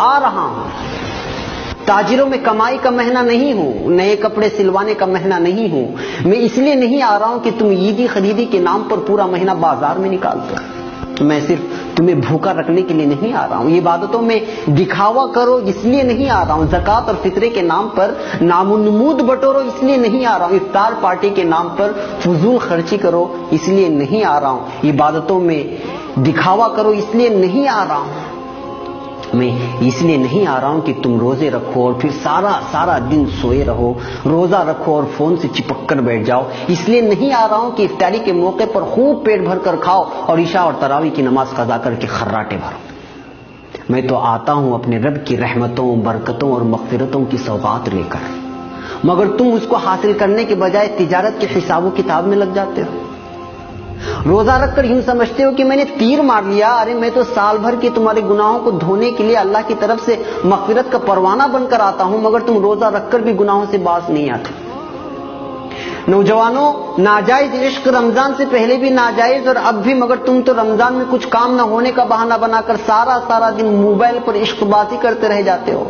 آ رہا ہوں. تاجروں میں کمائی کا مہینہ نہیں ہوں, نئے کپڑے سلوانے کا مہینہ نہیں ہوں. میں اس لیے نہیں آ رہا ہوں کہ تم عیدی خریدی کے نام پر پورا مہینہ بازار میں نکالتے ہو. میں صرف تمہیں بھوکا رکھنے کے لیے نہیں آ رہا ہوں. عبادتوں میں دکھاوا کرو اس لیے نہیں آ رہا ہوں. زکوٰۃ اور فطرے کے نام پر نام و نمود بٹورو اس لیے نہیں آ رہا ہوں. افطار پارٹی کے نام پر فضول خرچی کرو اس لیے نہیں آ رہا ہوں. عبادتوں میں دکھاوا کرو اس لیے نہیں آ رہا ہوں. میں اس لیے نہیں آ رہا ہوں کہ تم روزے رکھو اور پھر سارا دن سوئے رہو, روزہ رکھو اور فون سے چپک کر بیٹھ جاؤ. اس لیے نہیں آ رہا ہوں کہ افطاری کے موقع پر خوب پیٹ بھر کر کھاؤ اور عشاء اور تراویح کی نماز قضا کر کے خراٹے بھرو. میں تو آتا ہوں اپنے رب کی رحمتوں, برکتوں اور مغفرتوں کی سوغات لے کر, مگر تم اس کو حاصل کرنے کے بجائے تجارت کے حساب و کتاب میں لگ جاتے ہو. روزہ رکھ کر یوں سمجھتے ہو کہ میں نے تیر مار لیا. ارے میں تو سال بھر کے تمہارے گناہوں کو دھونے کے لیے اللہ کی طرف سے مغفرت کا پروانہ بن کر آتا ہوں, مگر تم روزہ رکھ کر بھی گناہوں سے باز نہیں آتے. نوجوانوں, ناجائز عشق رمضان سے پہلے بھی ناجائز اور اب بھی, مگر تم تو رمضان میں کچھ کام نہ ہونے کا بہانہ بنا کر سارا دن موبائل پر عشق بازی کرتے رہ جاتے ہو.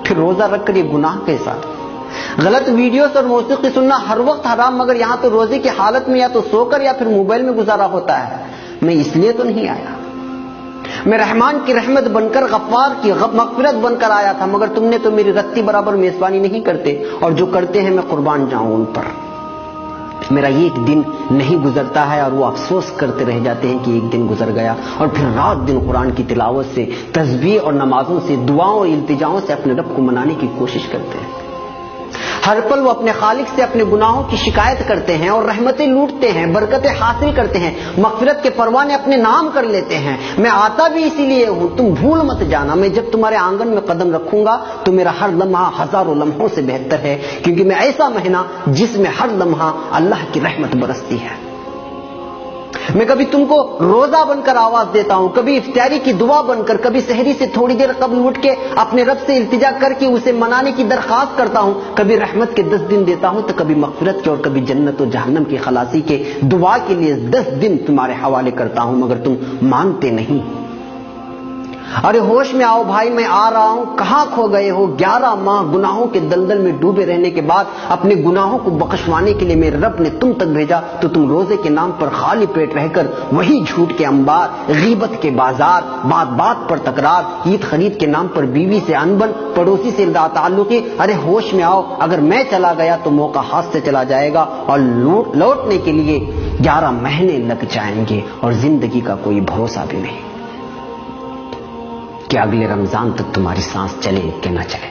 پھر روزہ رکھ کر یہ گناہ کیسا؟ غلط ویڈیوز اور موسیقی سننا ہر وقت حرام, مگر یہاں تو روزے کی حالت میں یا تو سو کر یا پھر موبائل میں گزارا ہوتا ہے. میں اس لیے تو نہیں آیا. میں رحمان کی رحمت بن کر, غفار کی مغفرت بن کر آیا تھا, مگر تم نے تو میری رتی برابر میزبانی نہیں کرتے, اور جو کرتے ہیں میں قربان جاؤں ان پر. میرا ایک دن نہیں گزرتا ہے اور وہ افسوس کرتے رہ جاتے ہیں کہ ایک دن گزر گیا, اور پھر رات دن قرآن کی تلاوت سے, تسبیح اور نمازوں سے, دعاؤں اور التجاؤں سے اپنے رب کو منانے کی کوشش کرتے ہیں. ہر پل وہ اپنے خالق سے اپنے گناہوں کی شکایت کرتے ہیں اور رحمتیں لوٹتے ہیں, برکتیں حاصل کرتے ہیں, مغفرت کے پروانے اپنے نام کر لیتے ہیں. میں آتا بھی اسی لیے ہوں, تم بھول مت جانا. میں جب تمہارے آنگن میں قدم رکھوں گا تو میرا ہر لمحہ ہزاروں لمحوں سے بہتر ہے, کیونکہ میں ایسا مہینہ جس میں ہر لمحہ اللہ کی رحمت برستی ہے. میں کبھی تم کو روزہ بن کر آواز دیتا ہوں, کبھی افطاری کی دعا بن کر, کبھی سحری سے تھوڑی دیر قبل اٹھ کے اپنے رب سے التجا کر کے اسے منانے کی درخواست کرتا ہوں, کبھی رحمت کے 10 دن دیتا ہوں تو کبھی مغفرت کے, اور کبھی جنت و جہنم کی خلاصی کے دعا کے لیے 10 دن تمہارے حوالے کرتا ہوں, مگر تم مانتے نہیں. ارے ہوش میں آؤ بھائی, میں آ رہا ہوں. کہاں کھو گئے ہو؟ 11 ماہ گناہوں کے دلدل میں ڈوبے رہنے کے بعد اپنے گناہوں کو بخشوانے کے لیے میرے رب نے تم تک بھیجا, تو تم روزے کے نام پر خالی پیٹ رہ کر وہی جھوٹ کے انبار, غیبت کے بازار, بات پر تکرار, عید خرید کے نام پر بیوی سے انبن, پڑوسی سے تعلقی. ارے ہوش میں آؤ, اگر میں چلا گیا تو موقع ہاتھ سے چلا جائے گا, اور لوٹنے کے لیے 11 مہینے لگ جائیں گے, اور زندگی کا کوئی بھروسہ بھی نہیں کہ اگلے رمضان تک تمہاری سانس چلے کہ نہ چلے.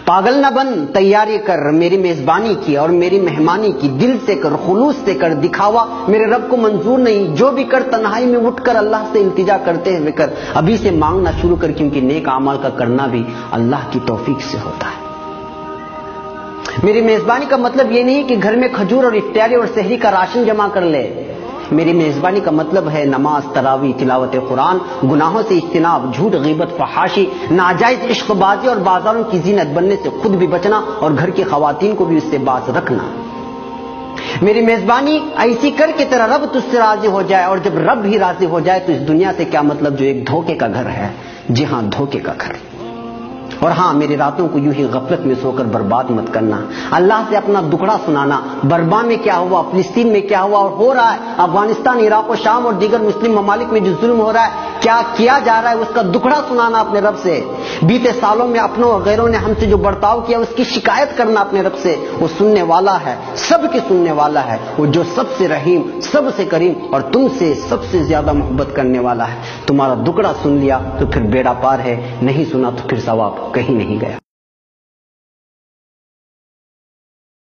پاگل نہ بن, تیاری کر, میری میزبانی کی اور میری مہمانی کی. دل سے کر, خلوص سے کر. دکھاوا میرے رب کو منظور نہیں. جو بھی کر تنہائی میں اٹھ کر اللہ سے التجا کرتے ہوئے کر. ابھی سے مانگنا شروع کر, کیونکہ نیک اعمال کا کرنا بھی اللہ کی توفیق سے ہوتا ہے. میری میزبانی کا مطلب یہ نہیں کہ گھر میں کھجور اور افطاری اور سحری کا راشن جمع کر لے. میری میزبانی کا مطلب ہے نماز, تراویح, تلاوت قرآن, گناہوں سے اجتناب, جھوٹ, غیبت, فحاشی, ناجائز عشق بازی اور بازاروں کی زینت بننے سے خود بھی بچنا, اور گھر کی خواتین کو بھی اس سے باز رکھنا. میری میزبانی ایسی کر کے تیرا رب تجھ سے راضی ہو جائے, اور جب رب ہی راضی ہو جائے تو اس دنیا سے کیا مطلب جو ایک دھوکے کا گھر ہے. جی ہاں, دھوکے کا گھر. اور ہاں, میری راتوں کو یوں ہی غفلت میں سو کر برباد مت کرنا. اللہ سے اپنا دکھڑا سنانا, برما میں کیا ہوا, فلسطین میں کیا ہوا اور ہو رہا ہے, افغانستان, عراق و شام اور دیگر مسلم ممالک میں جو ظلم ہو رہا ہے, کیا کیا جا رہا ہے, اس کا دکھڑا سنانا اپنے رب سے. بیتے سالوں میں اپنوں اور غیروں نے ہم سے جو برتاؤ کیا اس کی شکایت کرنا اپنے رب سے. وہ سننے والا ہے, سب کے سننے والا ہے, وہ جو سب سے رحیم, سب سے کریم اور تم سے سب سے زیادہ محبت کرنے والا ہے. تمہارا دکھڑا سن لیا تو پھر بیڑا پار ہے, نہیں سنا تو پھر ثواب کہیں نہیں گیا.